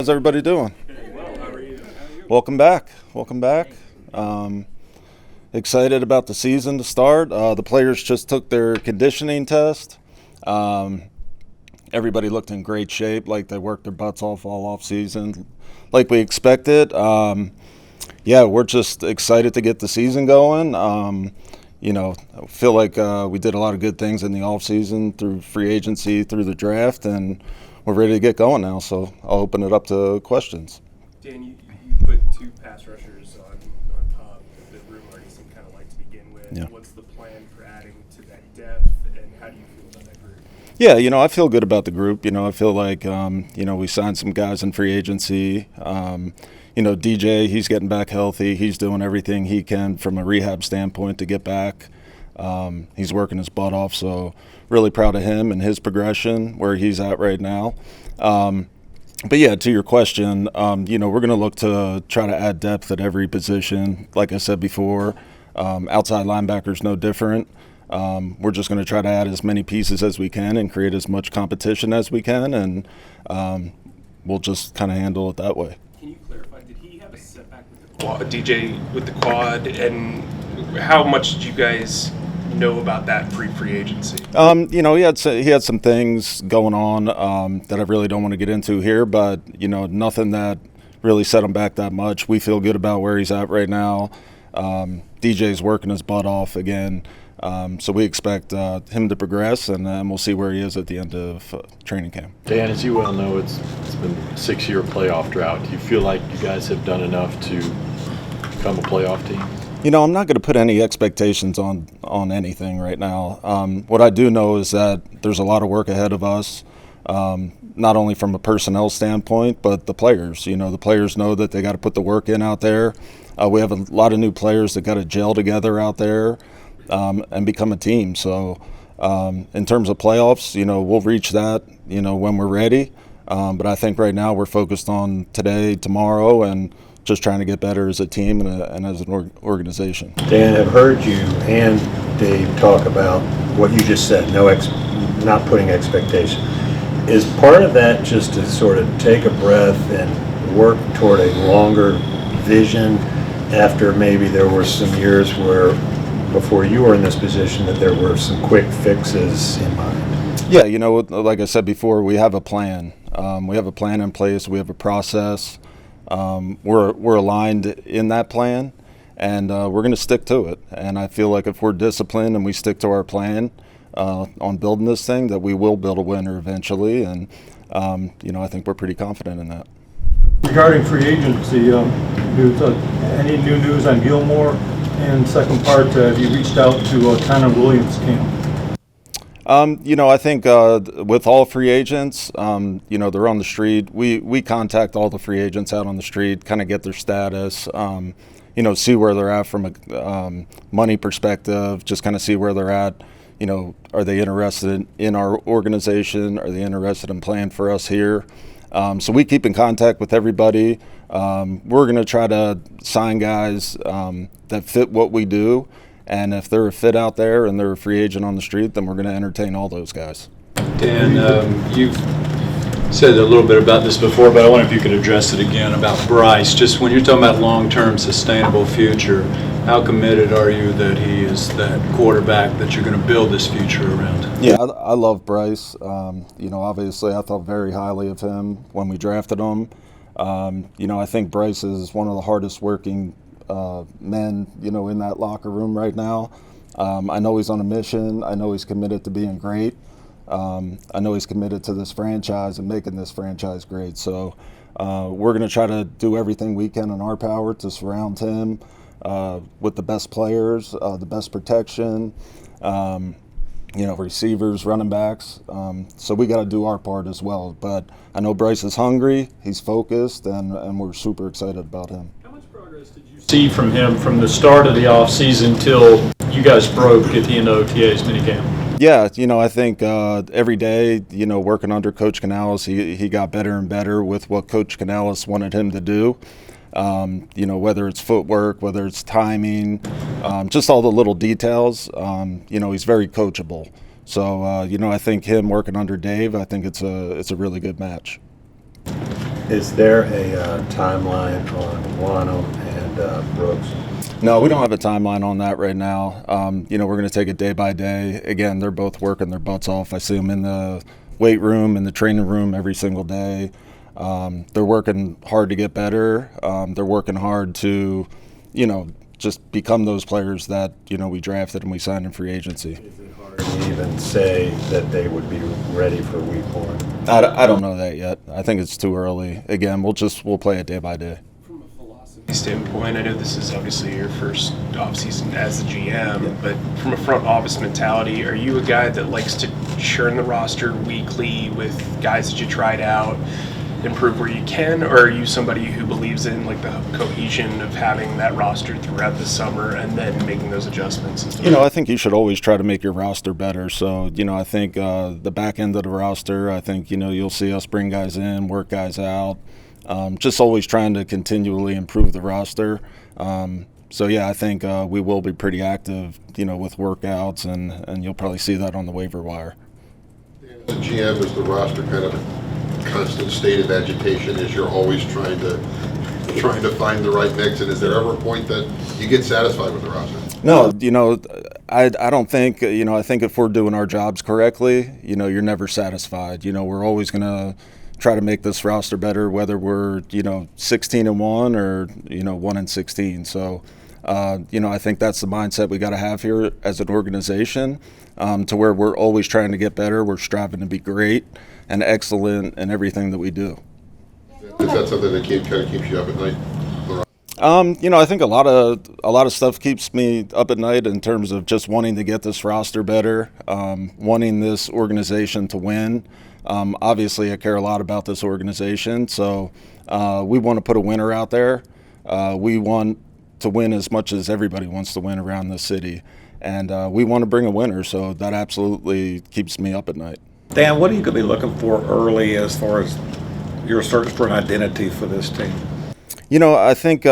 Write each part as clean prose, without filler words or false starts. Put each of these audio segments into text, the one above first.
How's everybody doing? Welcome back. Welcome back. Excited about the season to start. The players just took their conditioning test. Everybody looked in great shape, like they worked their butts off all off season, like we expected. Yeah, we're just excited to get the season going. I feel like we did a lot of good things in the off season through free agency, through the draft, and we're ready to get going now. So I'll open it up to questions. Dan, you put two pass rushers on PUB that the room already seemed kind of like to begin with. Yeah. What's the plan for adding to that depth, and how do you feel about that group? Yeah, I feel good about the group. I feel like, we signed some guys in free agency. DJ, he's getting back healthy. He's doing everything he can from a rehab standpoint to get back. He's working his butt off, so really proud of him and his progression, where he's at right now. But yeah, to your question, we're going to look to try to add depth at every position. Like I said before, outside linebackers no different. We're just going to try to add as many pieces as we can and create as much competition as we can, and we'll just kind of handle it that way. Can you clarify, did he have a setback with the quad, DJ with the quad, and how much did you guys know about that free agency? He had some things going on that I really don't want to get into here, but nothing that really set him back that much. We feel good about where he's at right now. DJ's working his butt off again, so we expect him to progress, and then we'll see where he is at the end of training camp. Dan, as you well know, it's been a 6-year playoff drought. Do you feel like you guys have done enough to become a playoff team? I'm not going to put any expectations on anything right now. What I do know is that there's a lot of work ahead of us, not only from a personnel standpoint, but the players. The players know that they got to put the work in out there. We have a lot of new players that got to gel together out there and become a team. So in terms of playoffs, we'll reach that, when we're ready. But I think right now we're focused on today, tomorrow, and just trying to get better as a team and as an organization. Dan, I've heard you and Dave talk about what you just said, not putting expectation. Is part of that just to sort of take a breath and work toward a longer vision after maybe there were some years where, before you were in this position, that there were some quick fixes in mind? Yeah, like I said before, we have a plan. We have a plan in place. We have a process. We're aligned in that plan, and we're going to stick to it. And I feel like if we're disciplined and we stick to our plan on building this thing, that we will build a winner eventually. And I think we're pretty confident in that. Regarding free agency, any new news on Gilmore? And second part, have you reached out to Connor Williams' camp? I think with all free agents, they're on the street. We contact all the free agents out on the street, kind of get their status, see where they're at from a money perspective, just kind of see where they're at. Are they interested in our organization? Are they interested in playing for us here? So we keep in contact with everybody. We're going to try to sign guys that fit what we do. And if they're a fit out there and they're a free agent on the street, then we're going to entertain all those guys. Dan, you've said a little bit about this before, but I wonder if you could address it again about Bryce. Just when you're talking about long-term sustainable future, how committed are you that he is that quarterback that you're going to build this future around? Yeah, I love Bryce. Obviously I thought very highly of him when we drafted him. I think Bryce is one of the hardest working men, in that locker room right now. I know he's on a mission. I know he's committed to being great. I know he's committed to this franchise and making this franchise great. So we're going to try to do everything we can in our power to surround him with the best players, the best protection, receivers, running backs. So we got to do our part as well. But I know Bryce is hungry, he's focused, and we're super excited about him. See from him from the start of the offseason till you guys broke at the end of OTA's minicamp? Yeah, I think every day, working under Coach Canales, he got better and better with what Coach Canales wanted him to do. Whether it's footwork, whether it's timing, just all the little details. He's very coachable. So, I think him working under Dave, I think it's a really good match. Is there a timeline on Wanham and Brooks? No, we don't have a timeline on that right now. We're going to take it day by day. Again, they're both working their butts off. I see them in the weight room, in the training room every single day. They're working hard to get better. They're working hard to, just become those players that, we drafted and we signed in free agency. Is it hard to even say that they would be ready for week one? I don't know that yet. I think it's too early. Again, we'll play it day by day. From a philosophy standpoint, I know this is obviously your first offseason as the GM, but from a front office mentality, are you a guy that likes to churn the roster weekly with guys that you tried out, improve where you can, or are you somebody who believes in like the cohesion of having that roster throughout the summer and then making those adjustments? I think you should always try to make your roster better. So, I think the back end of the roster, I think, you'll see us bring guys in, work guys out, just always trying to continually improve the roster. I think we will be pretty active, with workouts, and you'll probably see that on the waiver wire. The GM, is the roster kind of a constant state of agitation as you're always trying to find the right mix, and is there ever a point that you get satisfied with the roster? No, I don't think, I think if we're doing our jobs correctly, you're never satisfied. We're always going to try to make this roster better, whether we're, 16-1 or, 1-16. So, I think that's the mindset we got to have here as an organization, to where we're always trying to get better. We're striving to be great and excellent in everything that we do. Is that something that kind of keeps you up at night? I think a lot of stuff keeps me up at night in terms of just wanting to get this roster better, wanting this organization to win. Obviously, I care a lot about this organization, so we want to put a winner out there. We want to win as much as everybody wants to win around the city, and we want to bring a winner, so that absolutely keeps me up at night. Dan, what are you going to be looking for early as far as your search for an identity for this team? I think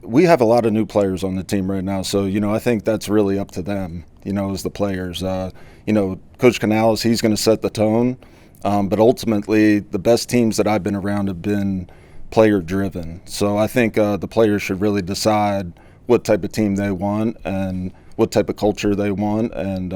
we have a lot of new players on the team right now, so, I think that's really up to them, as the players. Coach Canales, he's going to set the tone, but ultimately the best teams that I've been around have been player-driven. So I think the players should really decide what type of team they want and what type of culture they want, and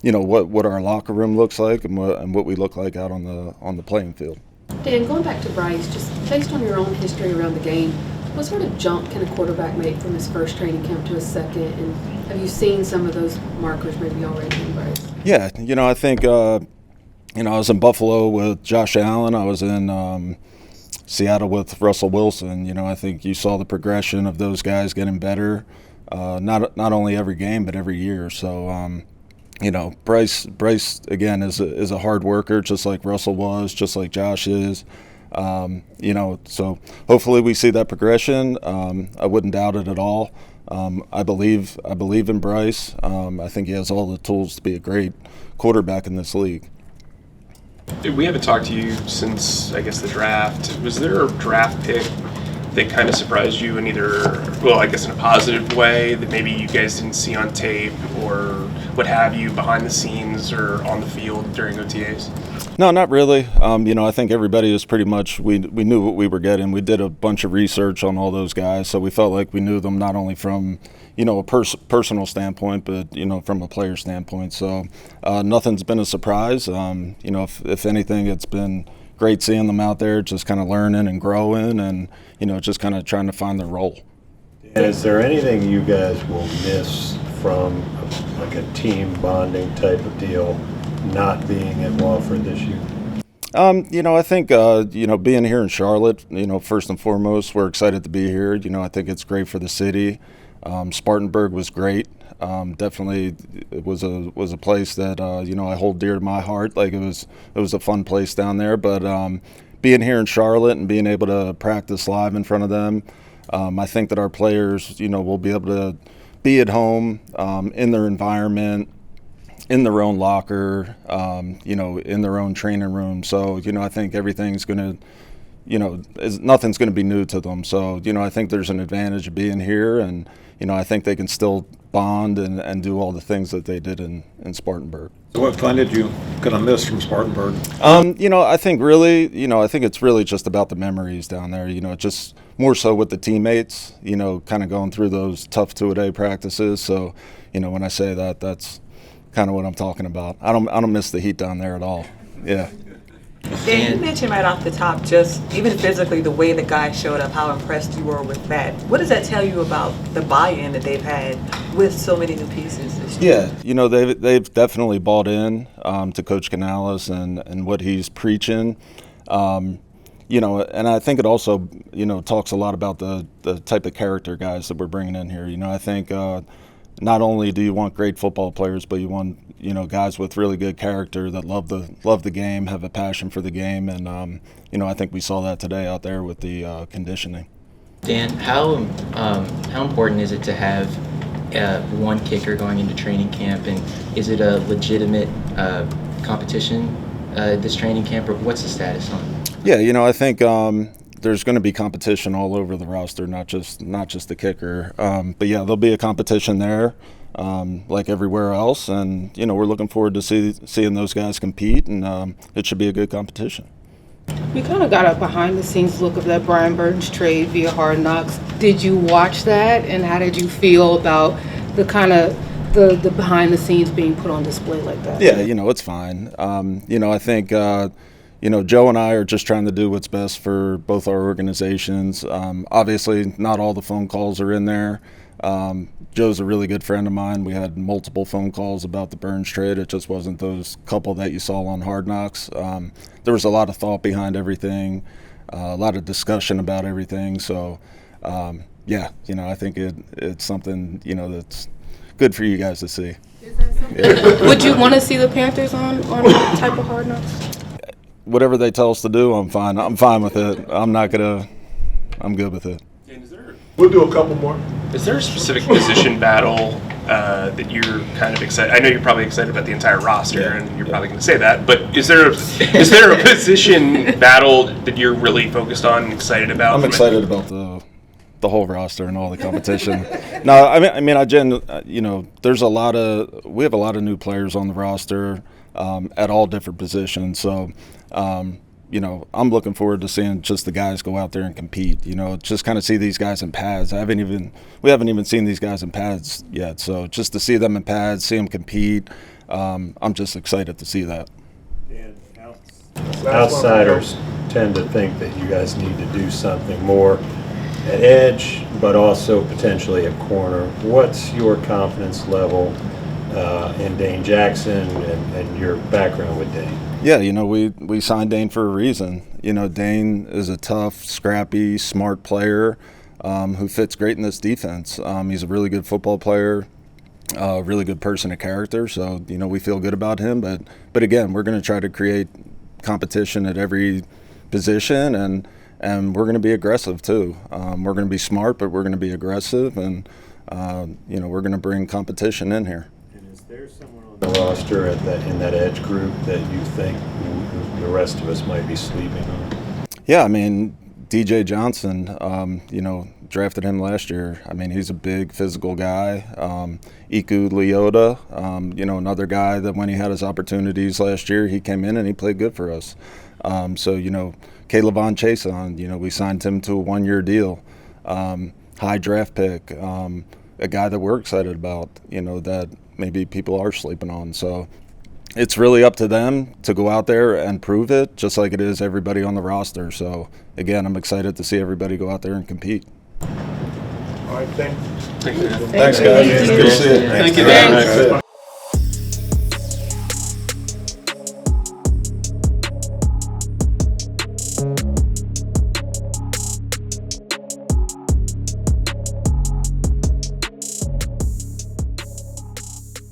what our locker room looks like and what we look like out on the playing field. Dan, going back to Bryce, just based on your own history around the game, what sort of jump can a quarterback make from his first training camp to his second? And have you seen some of those markers maybe already in Bryce? Yeah, I think, I was in Buffalo with Josh Allen. I was in Seattle with Russell Wilson. I think you saw the progression of those guys getting better, not only every game but every year. So, Bryce again is a hard worker, just like Russell was, just like Josh is. So hopefully we see that progression. I wouldn't doubt it at all. I believe in Bryce. I think he has all the tools to be a great quarterback in this league. We haven't talked to you since, I guess, the draft. Was there a draft pick that kind of surprised you in either, well, I guess in a positive way that maybe you guys didn't see on tape or what have you behind the scenes or on the field during OTAs? No, not really. I think everybody was pretty much, we knew what we were getting. We did a bunch of research on all those guys, so we felt like we knew them not only from, a personal standpoint, but, from a player standpoint. So nothing's been a surprise. If anything, it's been great seeing them out there, just kind of learning and growing and, just kind of trying to find their role. And is there anything you guys will miss from like a team bonding type of deal not being at Wofford this year? I think, being here in Charlotte, first and foremost, we're excited to be here. I think it's great for the city. Spartanburg was great. Definitely, it was a place that I hold dear to my heart. Like it was a fun place down there. But being here in Charlotte and being able to practice live in front of them, I think that our players, will be able to be at home in their environment, in their own locker, in their own training room. So I think everything's going to nothing's going to be new to them. So, I think there's an advantage of being here, and, I think they can still bond and do all the things that they did in Spartanburg. So what fun did you gonna miss from Spartanburg? I think really, I think it's really just about the memories down there, just more so with the teammates, kind of going through those tough two-a-day practices. So, when I say that, that's kind of what I'm talking about. I don't miss the heat down there at all. Yeah. Dan, you mentioned right off the top, just even physically, the way the guys showed up, how impressed you were with that. What does that tell you about the buy-in that they've had with so many new pieces this year? Yeah, they've definitely bought in to Coach Canales and what he's preaching. And I think it also, talks a lot about the type of character guys that we're bringing in here. I think not only do you want great football players, but you want guys with really good character that love the game, have a passion for the game, and I think we saw that today out there with the conditioning. Dan, how important is it to have one kicker going into training camp, and is it a legitimate competition this training camp, or what's the status on it? Yeah, I think there's going to be competition all over the roster, not just the kicker. But yeah, there'll be a competition there, like everywhere else, and we're looking forward to seeing those guys compete, and it should be a good competition. We kind of got a behind-the-scenes look of that Brian Burns trade via Hard Knocks. Did you watch that, and how did you feel about the kind of the behind-the-scenes being put on display like that? Yeah, it's fine. I think. Joe and I are just trying to do what's best for both our organizations. Obviously, not all the phone calls are in there. Joe's a really good friend of mine. We had multiple phone calls about the Burns trade. It just wasn't those couple that you saw on Hard Knocks. There was a lot of thought behind everything, a lot of discussion about everything. So, I think it's something, that's good for you guys to see. Would you want to see the Panthers on that type of Hard Knocks? Whatever they tell us to do, I'm fine. I'm fine with it. I'm good with it. We'll do a couple more. Is there a specific position battle that you're kind of excited? I know you're probably excited about the entire roster, and you're probably going to say that. But is there a position battle that you're really focused on and excited about? I'm excited about the whole roster and all the competition. No, there's we have a lot of new players on the roster at all different positions. So. I'm looking forward to seeing just the guys go out there and compete. Just kind of see these guys in pads. We haven't even seen these guys in pads yet. So just to see them in pads, see them compete, I'm just excited to see that. Outsiders tend to think that you guys need to do something more at edge, but also potentially at corner. What's your confidence level in Dane Jackson and your background with Dane? Yeah, we signed Dane for a reason. Dane is a tough, scrappy, smart player who fits great in this defense. He's a really good football player, really good person of character. So, we feel good about him. But again, we're going to try to create competition at every position, and we're going to be aggressive too. We're going to be smart, but we're going to be aggressive, and we're going to bring competition in here. Is there someone on the roster in that edge group that you think the rest of us might be sleeping on? Yeah, DJ Johnson, drafted him last year. He's a big physical guy. Iku Leota, another guy that when he had his opportunities last year, he came in and he played good for us. Calebon Chason, we signed him to a one-year deal. High draft pick, a guy that we're excited about, that maybe people are sleeping on. So it's really up to them to go out there and prove it, just like it is everybody on the roster. So, again, I'm excited to see everybody go out there and compete. All right, thanks. Thank you. Thanks, guys. Good to see you. Thank you. Thanks.